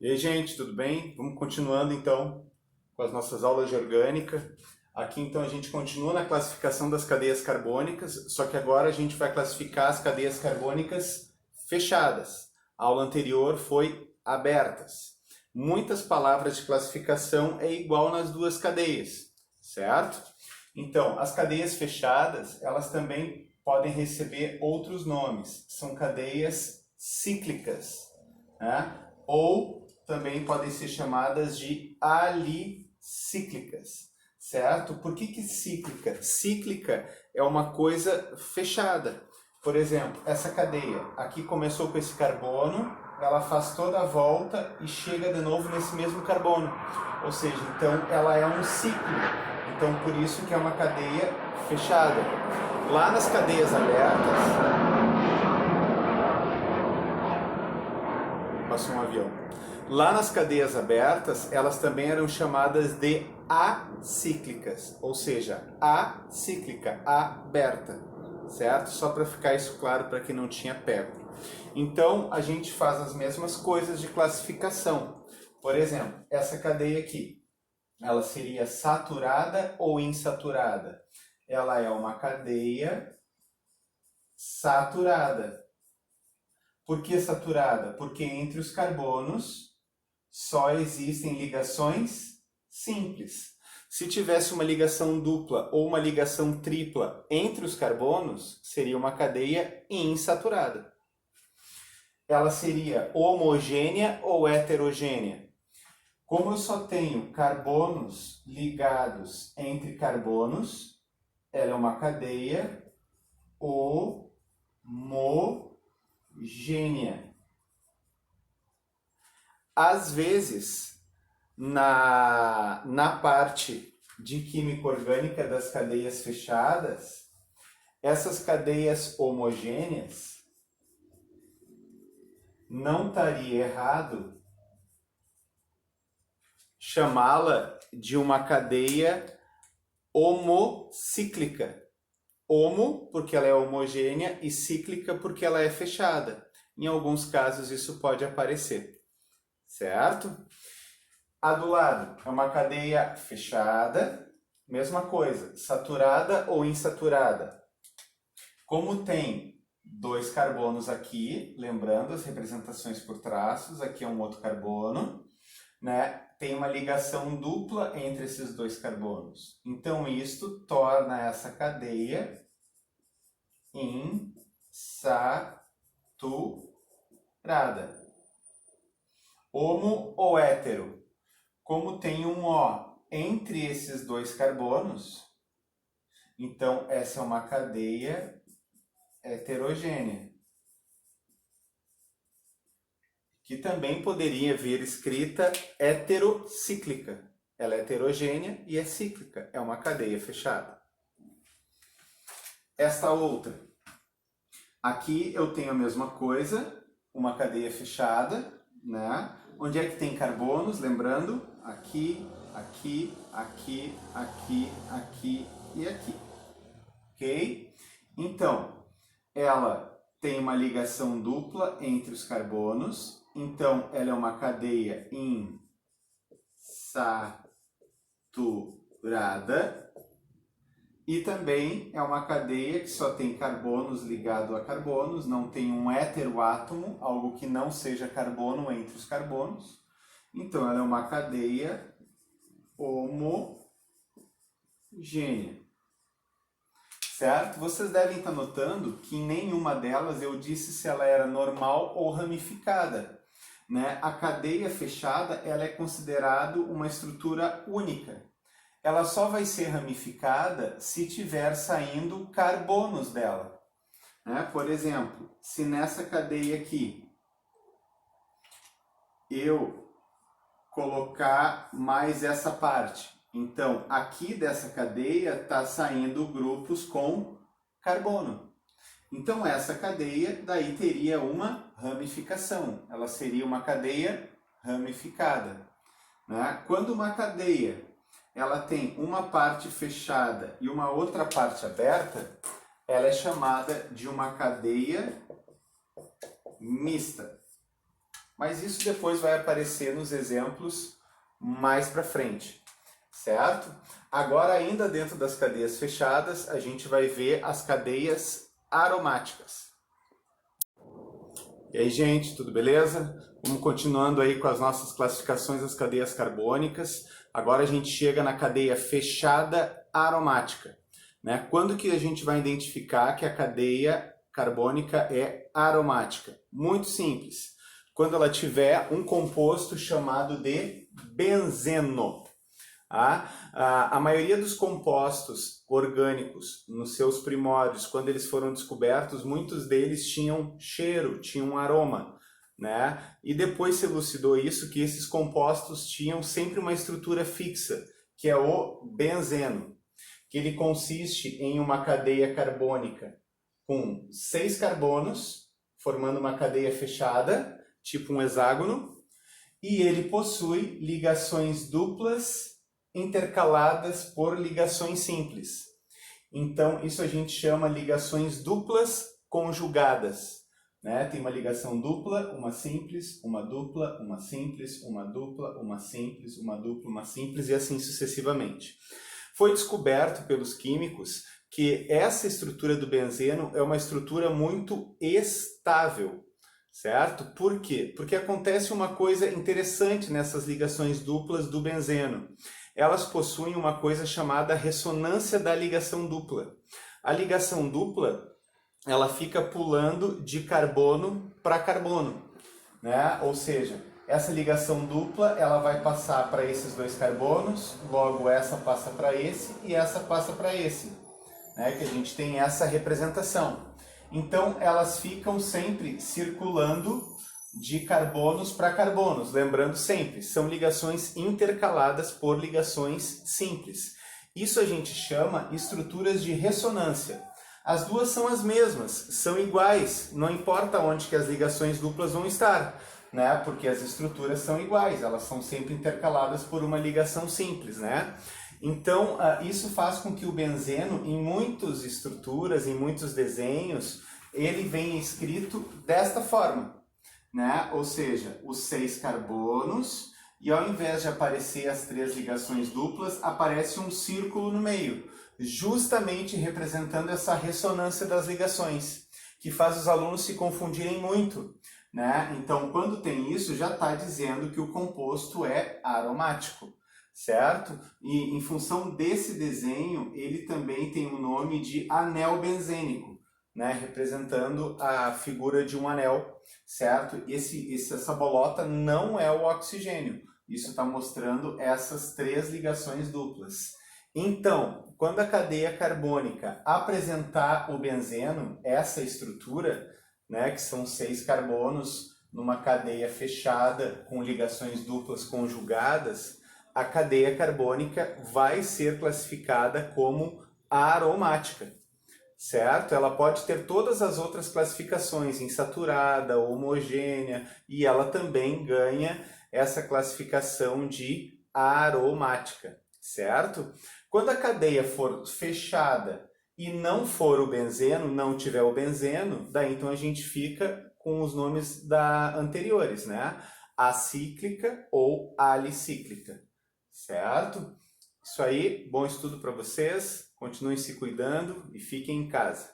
E aí, gente, tudo bem? Vamos continuando então com as nossas aulas de orgânica. Aqui então a gente continua na classificação das cadeias carbônicas, só que agora a gente vai classificar as cadeias carbônicas fechadas. A aula anterior foi abertas. Muitas palavras de classificação é igual nas duas cadeias, certo? Então, as cadeias fechadas, elas também podem receber outros nomes. São cadeias cíclicas, né? Ou também podem ser chamadas de alicíclicas, certo? Por que cíclica? Cíclica é uma coisa fechada. Por exemplo, essa cadeia aqui começou com esse carbono, ela faz toda a volta e chega de novo nesse mesmo carbono. Ou seja, então ela é um ciclo. Então por isso que é uma cadeia fechada. Lá nas cadeias abertas, passou um avião. Lá nas cadeias abertas, elas também eram chamadas de acíclicas, ou seja, acíclica, aberta, certo? Só para ficar isso claro para quem não tinha pego. Então, a gente faz as mesmas coisas de classificação. Por exemplo, essa cadeia aqui, ela seria saturada ou insaturada? Ela é uma cadeia saturada. Por que saturada? Porque entre os carbonos só existem ligações simples. Se tivesse uma ligação dupla ou uma ligação tripla entre os carbonos, seria uma cadeia insaturada. Ela seria homogênea ou heterogênea? Como eu só tenho carbonos ligados entre carbonos, ela é uma cadeia homogênea. Às vezes, na parte de química orgânica das cadeias fechadas, essas cadeias homogêneas, não estaria errado chamá-la de uma cadeia homocíclica. Homo, porque ela é homogênea, e cíclica, porque ela é fechada. Em alguns casos isso pode aparecer. Certo? A do lado é uma cadeia fechada, mesma coisa, saturada ou insaturada. Como tem dois carbonos aqui, lembrando as representações por traços, aqui é um outro carbono, né? Tem uma ligação dupla entre esses dois carbonos. Então isto torna essa cadeia insaturada. Homo ou hétero? Como tem um O entre esses dois carbonos, então essa é uma cadeia heterogênea. Que também poderia vir escrita heterocíclica. Ela é heterogênea e é cíclica, é uma cadeia fechada. Esta outra. Aqui eu tenho a mesma coisa, uma cadeia fechada, né? Onde é que tem carbonos? Lembrando, aqui, aqui, aqui, aqui, aqui e aqui. Ok? Então, ela tem uma ligação dupla entre os carbonos. Então, ela é uma cadeia insaturada. E também é uma cadeia que só tem carbonos ligado a carbonos, não tem um heteroátomo, algo que não seja carbono entre os carbonos. Então, ela é uma cadeia homogênea. Certo? Vocês devem estar notando que em nenhuma delas eu disse se ela era normal ou ramificada. Né? A cadeia fechada ela é considerada uma estrutura única. Ela só vai ser ramificada se tiver saindo carbonos dela. Né? Por exemplo, se nessa cadeia aqui eu colocar mais essa parte, então aqui dessa cadeia está saindo grupos com carbono. Então essa cadeia daí teria uma ramificação, ela seria uma cadeia ramificada. Né? Quando uma cadeia ela tem uma parte fechada e uma outra parte aberta, ela é chamada de uma cadeia mista. mas isso depois vai aparecer nos exemplos mais para frente, certo? Agora, ainda dentro das cadeias fechadas, a gente vai ver as cadeias aromáticas. E aí, gente, tudo beleza? Vamos continuando aí com as nossas classificações das cadeias carbônicas. Agora a gente chega na cadeia fechada aromática, né? Quando que a gente vai identificar que a cadeia carbônica é aromática? Muito simples. Quando ela tiver um composto chamado de benzeno. A maioria dos compostos orgânicos, nos seus primórdios, quando eles foram descobertos, muitos deles tinham cheiro, tinham aroma, né? E depois se elucidou isso, que esses compostos tinham sempre uma estrutura fixa, que é o benzeno, que ele consiste em uma cadeia carbônica com 6 carbonos, formando uma cadeia fechada, tipo um hexágono, e ele possui ligações duplas intercaladas por ligações simples. Então, isso a gente chama ligações duplas conjugadas, né? Tem uma ligação dupla, uma simples, uma dupla, uma simples, uma dupla, uma simples, uma dupla, uma simples e assim sucessivamente. Foi descoberto pelos químicos que essa estrutura do benzeno é uma estrutura muito estável, certo? Por quê? Porque acontece uma coisa interessante nessas ligações duplas do benzeno. Elas possuem uma coisa chamada ressonância da ligação dupla. A ligação dupla, ela fica pulando de carbono para carbono, né? Ou seja, essa ligação dupla, ela vai passar para esses 2 carbonos, logo essa passa para esse e essa passa para esse, né? Que a gente tem essa representação. Então, elas ficam sempre circulando de carbonos para carbonos. Lembrando sempre, são ligações intercaladas por ligações simples. Isso a gente chama estruturas de ressonância. As duas são as mesmas, são iguais, não importa onde que as ligações duplas vão estar, né? Porque as estruturas são iguais, elas são sempre intercaladas por uma ligação simples, né? Então, isso faz com que o benzeno, em muitas estruturas, em muitos desenhos, ele venha escrito desta forma, né? Ou seja, os 6 carbonos, e ao invés de aparecer as 3 ligações duplas, aparece um círculo no meio, justamente representando essa ressonância das ligações, que faz os alunos se confundirem muito, né? Então, quando tem isso, já está dizendo que o composto é aromático, certo? E em função desse desenho, ele também tem o nome de anel benzênico, né? Representando a figura de um anel, certo? Essa bolota não é o oxigênio, isso está mostrando essas 3 ligações duplas. Então, quando a cadeia carbônica apresentar o benzeno, essa estrutura, né, que são 6 carbonos numa cadeia fechada com ligações duplas conjugadas, a cadeia carbônica vai ser classificada como aromática, certo? Ela pode ter todas as outras classificações, insaturada, homogênea, e ela também ganha essa classificação de aromática, certo? Quando a cadeia for fechada e não for o benzeno, não tiver o benzeno, daí então a gente fica com os nomes anteriores, né? Acíclica ou alicíclica, certo? Isso aí, bom estudo para vocês, continuem se cuidando e fiquem em casa.